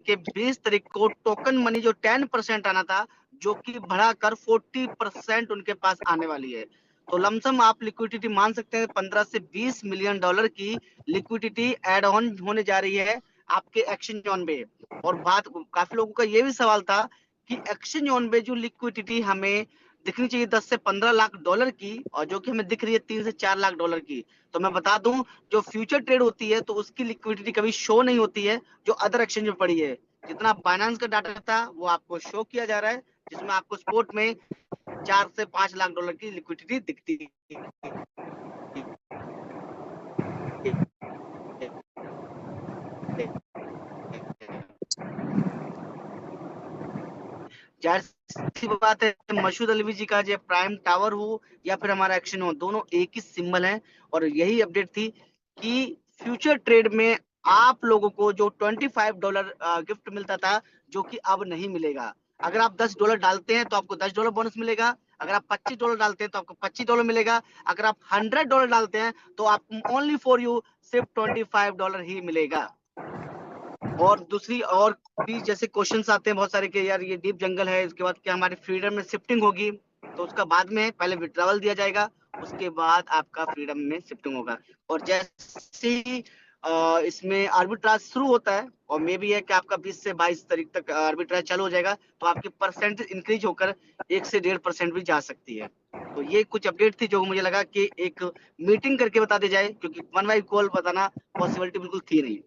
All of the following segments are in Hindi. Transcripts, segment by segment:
के 20 तारीख को टोकन मनी जो 10% आना था, जो कि बढ़ाकर 40% उनके पास आने वाली है। तो लमसम आप लिक्विडिटी मान सकते हैं 15 से 20 मिलियन डॉलर की लिक्विडिटी एड ऑन होने जा रही है आपके एक्सचेंज ऑन पे। और बात, काफी लोगों का ये भी सवाल था कि एक्सचेंज ऑन पे जो लिक्विडिटी हमें दिखनी चाहिए 10 से 15 लाख डॉलर की, और जो कि हमें दिख रही है 3 से 4 लाख डॉलर की। तो मैं बता दूं, जो फ्यूचर ट्रेड होती है तो उसकी लिक्विडिटी कभी शो नहीं होती है जो अदर एक्सचेंज में पड़ी है। जितना बाइनेंस का डाटा था वो आपको शो किया जा रहा है, जिसमें आपको स्पोर्ट में 4 से 5 लाख डॉलर की लिक्विडिटी दिखती है। जाहिर सी बात है, मसूद अली जी का जो प्राइम टावर हो या फिर हमारा एक्शन हो, दोनों एक ही सिंबल है। और यही अपडेट थी कि फ्यूचर ट्रेड में आप लोगों को जो $25 गिफ्ट मिलता था, जो कि अब नहीं मिलेगा। अगर आप $10 डालते हैं तो आपको $10 बोनस मिलेगा। अगर आप $25 डालते हैं तो आपको $25 मिलेगा। अगर आप $100 डालते हैं तो आप ओनली फॉर यू सिर्फ $25 ही मिलेगा। और दूसरी और भी जैसे क्वेश्चंस आते हैं बहुत सारे कि यार ये डीप जंगल है, इसके बाद क्या हमारी फ्रीडम में शिफ्टिंग होगी? तो उसका बाद में, पहले विड्रॉवल दिया जाएगा, उसके बाद आपका फ्रीडम में शिफ्टिंग होगा। और जैसे ही इसमें आर्बिट्राज शुरू होता है, और मे भी है कि आपका 20 से 22 तारीख तक आर्बिट्राज चालू हो जाएगा, तो आपकी परसेंट इंक्रीज होकर 1 से 1.5% भी जा सकती है। तो ये कुछ अपडेट थी जो मुझे लगा कि एक मीटिंग करके बता दी जाए, क्योंकि वन बाई कॉल बताना पॉसिबिलिटी बिल्कुल थी नहीं।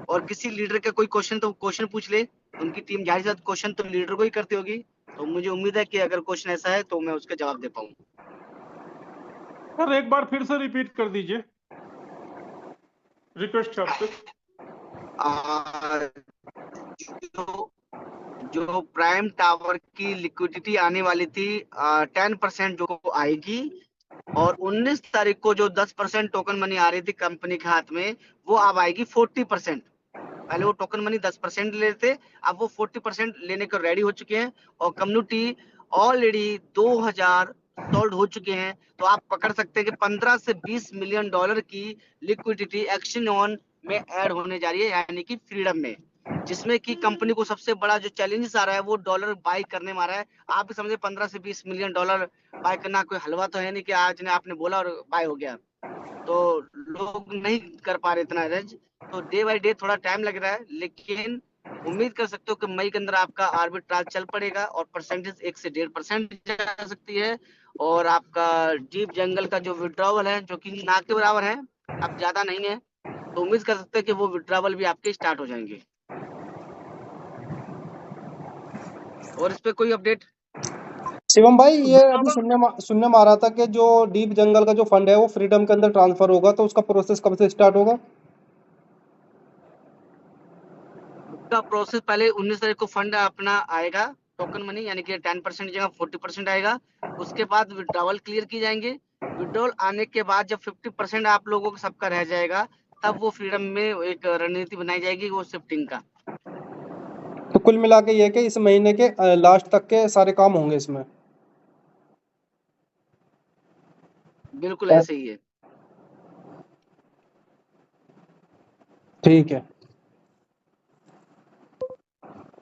और किसी लीडर का कोई क्वेश्चन तो क्वेश्चन पूछ ले, उनकी टीम जाहिर सी क्वेश्चन तो लीडर को ही करती होगी। तो मुझे उम्मीद है कि अगर क्वेश्चन ऐसा है तो मैं उसका जवाब दे पाऊँ। सर एक बार फिर से रिपीट कर दीजिए, रिक्वेस्ट है आपसे। जो जो प्राइम टावर की लिक्विडिटी आने वाली थी 10% जो आएगी, और 19 तारीख को जो 10% टोकन मनी आ रही थी कंपनी के हाथ में, वो अब आएगी 40%। पहले वो टोकन मनी 10% ले थे, अब वो 40% लेने को रेडी हो चुके हैं। और कम्युनिटी ऑलरेडी 2000 सोल्ड हो चुके हैं। तो आप पकड़ सकते हैं कि 15 से 20 मिलियन डॉलर की लिक्विडिटी एक्शन ऑन में ऐड होने जा रही है, यानी कि फ्रीडम में। जिसमें कि कंपनी को सबसे बड़ा जो चैलेंजेस आ रहा है वो डॉलर बाई करने में आ रहा है। आप भी समझे 15 से 20 मिलियन डॉलर बाय करना कोई हलवा तो है नहीं कि आज ने आपने बोला और बाय हो गया। तो लोग नहीं कर पा रहे इतना अरेंज। तो डे बाय डे थोड़ा टाइम लग रहा है, लेकिन उम्मीद कर सकते हो कि मई के अंदर आपका आर्बिट्राज चल पड़ेगा और परसेंटेज 1 से 1.5% जा सकती है। और आपका डीप जंगल का जो विड्रॉवल है, जो कि ना के बराबर है, अब ज्यादा नहीं है, तो उम्मीद कर सकते हैं कि वो विड्रॉवल भी आपके स्टार्ट हो जाएंगे। और इस पे कोई अपडेट? शिवम भाई, ये अभी सुनने में आ रहा था कि जो डीप जंगल का जो फंड है वो फ्रीडम के अंदर ट्रांसफर होगा, तो उसका प्रोसेस कब से स्टार्ट होगा? उसका प्रोसेस पहले 19 तारीख को फंड अपना आएगा, टोकन मनी, यानी कि 10% की जगह 40% आएगा। उसके बाद विड्रॉवल क्लियर की जाएंगे। विड्रॉवल आने के बाद जब 50% आप लोगों को सबका रह जाएगा, तब वो फ्रीडम में एक रणनीति बनाई जाएगी वो शिफ्टिंग का। तो कुल मिला के ये कि इस महीने के लास्ट तक के सारे काम होंगे इसमें? बिल्कुल ऐसे ही है। ठीक है।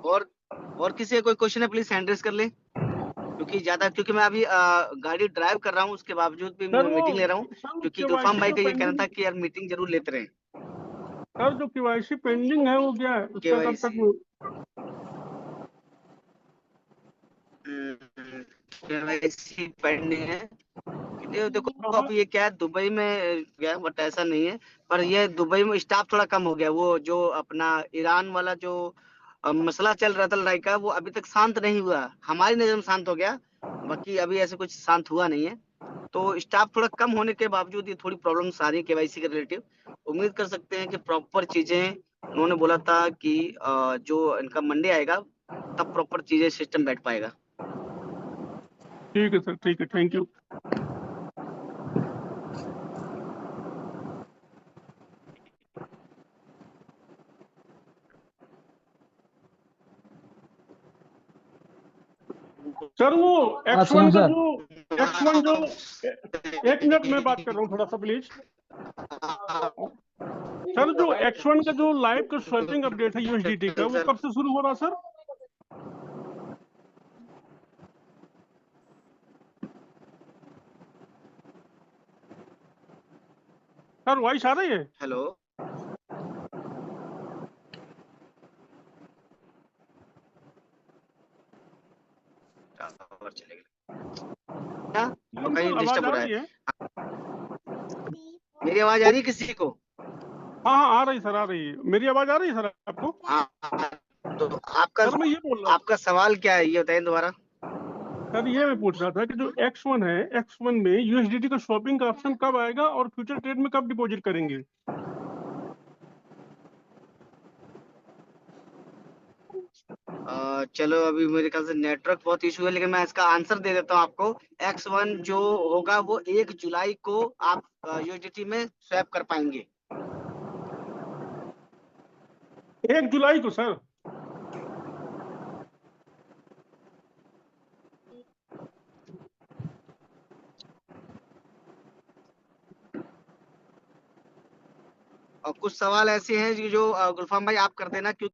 और किसी का कोई क्वेश्चन है प्लीज हैंड रेज कर ले, क्योंकि मैं अभी गाड़ी ड्राइव कर रहा हूँ, उसके बावजूद भी सर मीटिंग ले रहा हूँ, क्योंकि गुलफाम भाई का ये कहना था कि यार मीटिंग जरूर लेते रहे। सर जो केवाईसी पेंडिंग है वो क्या है, उसका कब तक? केवाईसी पेंडिंग है। देखो अब ये क्या है, दुबई में गया, बट ऐसा नहीं है। पर ये दुबई में स्टाफ थोड़ा कम हो गया। वो जो अपना ईरान वाला जो मसला चल रहा था लड़ाई का, वो अभी तक शांत नहीं हुआ। हमारी नजर में शांत हो गया, बाकी अभी ऐसे कुछ शांत हुआ नहीं है। तो स्टाफ थोड़ा कम होने के बावजूद ये थोड़ी प्रॉब्लम्स आ रही है केवाईसी के रिलेटिव। उम्मीद कर सकते हैं कि प्रॉपर चीजें, उन्होंने बोला था कि जो इनका मंडे आएगा तब प्रॉपर चीजें सिस्टम बैठ पाएगा। ठीक है सर, ठीक है, थैंक यू। सर वो X1 का जो X1 जो 1 मिनट में बात कर रहा हूँ थोड़ा सा प्लीज। सर जो X1 का जो लाइव का स्वैपिंग अपडेट है USDT का, वो कब से शुरू हो रहा सर? सर वॉइस आ रही है? हेलो, टावर चले गए क्या? तो कहीं बिल्कुल आवाज डिस्टर्ब आ हो रहा रही है। है। मेरी आवाज आ रही है किसी को? हाँ हाँ, आ रही सर, आ रही है। मेरी आवाज आ रही है सर आपको? हाँ, तो आपका सर मैं ये बोल रहा आपका सवाल क्या है, ये बताइए दोबारा। सर ये मैं पूछ रहा था कि जो X1 है, X1 में USDT का शॉपिंग का ऑप्शन कब आएगा और फ्यूचर ट्रेड में कब डिपॉजिट करेंगे? चलो, अभी मेरे ख्याल से नेटवर्क बहुत इशू है, लेकिन मैं इसका आंसर दे देता हूँ आपको। X1 जो होगा वो 1 जुलाई को आप USDT में स्वैप कर पाएंगे। 1 जुलाई को सर? और कुछ सवाल ऐसे हैं जो गुलफाम भाई आप कर देना, क्योंकि